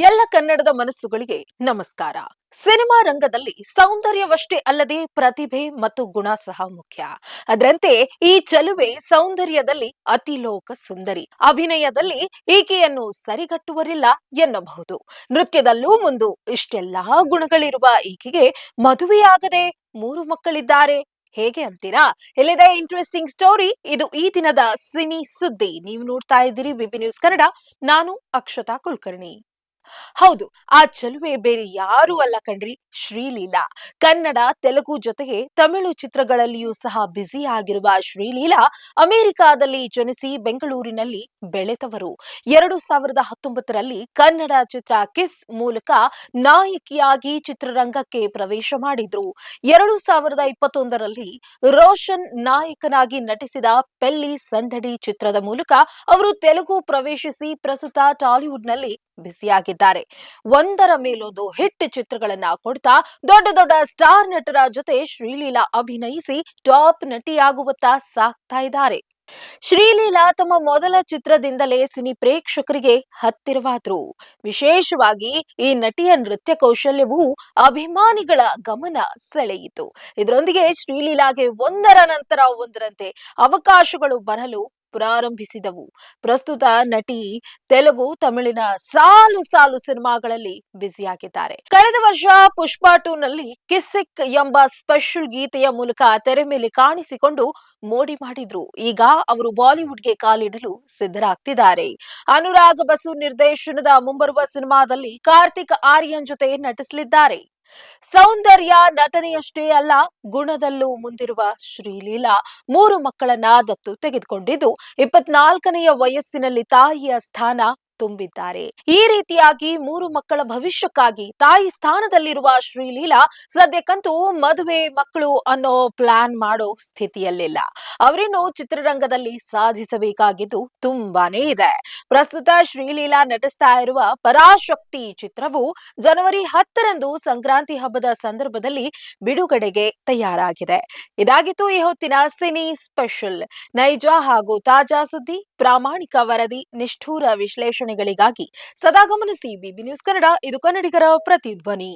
ಎಲ್ಲ ಕನ್ನಡದ ಮನಸ್ಸುಗಳಿಗೆ ನಮಸ್ಕಾರ. ಸಿನಿಮಾ ರಂಗದಲ್ಲಿ ಸೌಂದರ್ಯವಷ್ಟೇ ಅಲ್ಲದೆ ಪ್ರತಿಭೆ ಮತ್ತು ಗುಣ ಸಹ ಮುಖ್ಯ. ಅದರಂತೆ ಈ ಚೆಲುವೆ ಸೌಂದರ್ಯದಲ್ಲಿ ಅತಿಲೋಕ ಸುಂದರಿ. ಅಭಿನಯದಲ್ಲಿ ಈಕೆಯನ್ನು ಸರಿಗಟ್ಟುವರಿಲ್ಲ ಎನ್ನಬಹುದು. ನೃತ್ಯದಲ್ಲೂ ಮುಂದು ಇಷ್ಟೆಲ್ಲಾ ಗುಣಗಳಿರುವ ಈಕೆಗೆ ಮದುವೆಯಾಗದೆ 3 ಮಕ್ಕಳಿದ್ದಾರೆ. ಹೇಗೆ ಅಂತೀರಾ? ಇಲ್ಲಿದೆ ಇಂಟ್ರೆಸ್ಟಿಂಗ್ ಸ್ಟೋರಿ. ಇದು ಈ ದಿನದ ಸಿನಿ ಸುದ್ದಿ. ನೀವು ನೋಡ್ತಾ ಇದ್ದೀರಿ ವಿಬಿ ನ್ಯೂಸ್ ಕನ್ನಡ. ನಾನು ಅಕ್ಷತಾ ಕುಲಕರ್ಣಿ. ಹೌದು, ಆ ಚೆಲುವೆ ಬೇರೆ ಯಾರೂ ಅಲ್ಲ ಕಣ್ರಿ, ಶ್ರೀಲೀಲಾ. ಕನ್ನಡ, ತೆಲುಗು ಜೊತೆಗೆ ತಮಿಳು ಚಿತ್ರಗಳಲ್ಲಿಯೂ ಸಹ ಬ್ಯುಸಿ ಆಗಿರುವ ಶ್ರೀಲೀಲಾ ಅಮೆರಿಕಾದಲ್ಲಿ ಜನಿಸಿ ಬೆಂಗಳೂರಿನಲ್ಲಿ ಬೆಳೆದವರು. 2019ರಲ್ಲಿ ಕನ್ನಡ ಚಿತ್ರ ಕಿಸ್ ಮೂಲಕ ನಾಯಕಿಯಾಗಿ ಚಿತ್ರರಂಗಕ್ಕೆ ಪ್ರವೇಶ ಮಾಡಿದ್ರು. 2021ರಲ್ಲಿ ರೋಷನ್ ನಾಯಕನಾಗಿ ನಟಿಸಿದ ಪೆಲ್ಲಿ ಸಂದಡಿ ಚಿತ್ರದ ಮೂಲಕ ಅವರು ತೆಲುಗು ಪ್ರವೇಶಿಸಿ ಪ್ರಸ್ತುತ ಟಾಲಿವುಡ್ನಲ್ಲಿ ಬ್ಯುಸಿಯಾಗಿದ್ದಾರೆ. ಒಂದರ ಮೇಲೊಂದು ಹಿಟ್ ಚಿತ್ರಗಳನ್ನ ಕೊಡ್ತಾ ದೊಡ್ಡ ದೊಡ್ಡ ಸ್ಟಾರ್ ನಟರ ಜೊತೆ ಶ್ರೀಲೀಲಾ ಅಭಿನಯಿಸಿ ಟಾಪ್ ನಟಿಯಾಗುವತ್ತ ಸಾಗ್ತಾ ಇದ್ದಾರೆ. ಶ್ರೀಲೀಲಾ ತಮ್ಮ ಮೊದಲ ಚಿತ್ರದಿಂದಲೇ ಸಿನಿ ಪ್ರೇಕ್ಷಕರಿಗೆ ಹತ್ತಿರವಾದ್ರು. ವಿಶೇಷವಾಗಿ ಈ ನಟಿಯ ನೃತ್ಯ ಕೌಶಲ್ಯವು ಅಭಿಮಾನಿಗಳ ಗಮನ ಸೆಳೆಯಿತು. ಇದರೊಂದಿಗೆ ಶ್ರೀಲೀಲಾಗೆ ಒಂದರ ನಂತರ ಒಂದರಂತೆ ಅವಕಾಶಗಳು ಬರಲು ಪ್ರಾರಂಭಿಸಿದವು. ಪ್ರಸ್ತುತ ನಟಿ ತೆಲುಗು, ತಮಿಳಿನ ಸಾಲು ಸಾಲು ಸಿನಿಮಾಗಳಲ್ಲಿ ಬ್ಯುಸಿಯಾಗಿದ್ದಾರೆ. ಕಳೆದ ವರ್ಷ ಪುಷ್ಪ 2 ನಲ್ಲಿ ಕಿಸ್ಸಿಕ್ ಎಂಬ ಸ್ಪೆಷಲ್ ಗೀತೆಯ ಮೂಲಕ ತೆರೆ ಮೇಲೆ ಕಾಣಿಸಿಕೊಂಡು ಮೋಡಿ ಮಾಡಿದ್ರು. ಈಗ ಅವರು ಬಾಲಿವುಡ್ಗೆ ಕಾಲಿಡಲು ಸಿದ್ಧರಾಗ್ತಿದ್ದಾರೆ. ಅನುರಾಗ್ ಬಸು ನಿರ್ದೇಶನದ ಮುಂಬರುವ ಸಿನಿಮಾದಲ್ಲಿ ಕಾರ್ತಿಕ್ ಆರ್ಯನ್ ಜೊತೆ ನಟಿಸಲಿದ್ದಾರೆ. ಸೌಂದರ್ಯ, ನಟನೆಯಷ್ಟೇ ಅಲ್ಲ, ಗುಣದಲ್ಲೂ ಮುಂದಿರುವ ಶ್ರೀಲೀಲಾ 3 ಮಕ್ಕಳನ್ನ ದತ್ತು ತೆಗೆದುಕೊಂಡಿದ್ದು 24ನೆಯ ವಯಸ್ಸಿನಲ್ಲಿ ತಾಯಿಯ ಸ್ಥಾನ ತುಂಬಿದ್ದಾರೆ. ಈ ರೀತಿಯಾಗಿ 3 ಮಕ್ಕಳ ಭವಿಷ್ಯಕ್ಕಾಗಿ ತಾಯಿ ಸ್ಥಾನದಲ್ಲಿರುವ ಶ್ರೀಲೀಲಾ ಸದ್ಯಕ್ಕಂತೂ ಮದುವೆ, ಮಕ್ಕಳು ಅನ್ನೋ ಪ್ಲಾನ್ ಮಾಡೋ ಸ್ಥಿತಿಯಲ್ಲಿಲ್ಲ. ಅವರಿನ್ನು ಚಿತ್ರರಂಗದಲ್ಲಿ ಸಾಧಿಸಬೇಕಾಗಿದ್ದು ತುಂಬಾನೇ ಇದೆ. ಪ್ರಸ್ತುತ ಶ್ರೀಲೀಲಾ ನಟಿಸ್ತಾ ಇರುವ ಪರಾಶಕ್ತಿ ಚಿತ್ರವು ಜನವರಿ 10ರಂದು ಸಂಕ್ರಾಂತಿ ಹಬ್ಬದ ಸಂದರ್ಭದಲ್ಲಿ ಬಿಡುಗಡೆಗೆ ತಯಾರಾಗಿದೆ. ಇದಾಗಿತ್ತು ಈ ಹೊತ್ತಿನ ಸಿನಿ ಸ್ಪೆಷಲ್. ನೈಜ ಹಾಗೂ ತಾಜಾ ಸುದ್ದಿ, ಪ್ರಾಮಾಣಿಕ ವರದಿ, ನಿಷ್ಠೂರ ವಿಶ್ಲೇಷಣೆಗಳಿಗಾಗಿ ಸದಾ ಗಮನಿಸಿ ಬಿಬಿ ನ್ಯೂಸ್ ಕನ್ನಡ. ಇದು ಕನ್ನಡಿಗರ ಪ್ರತಿಧ್ವನಿ.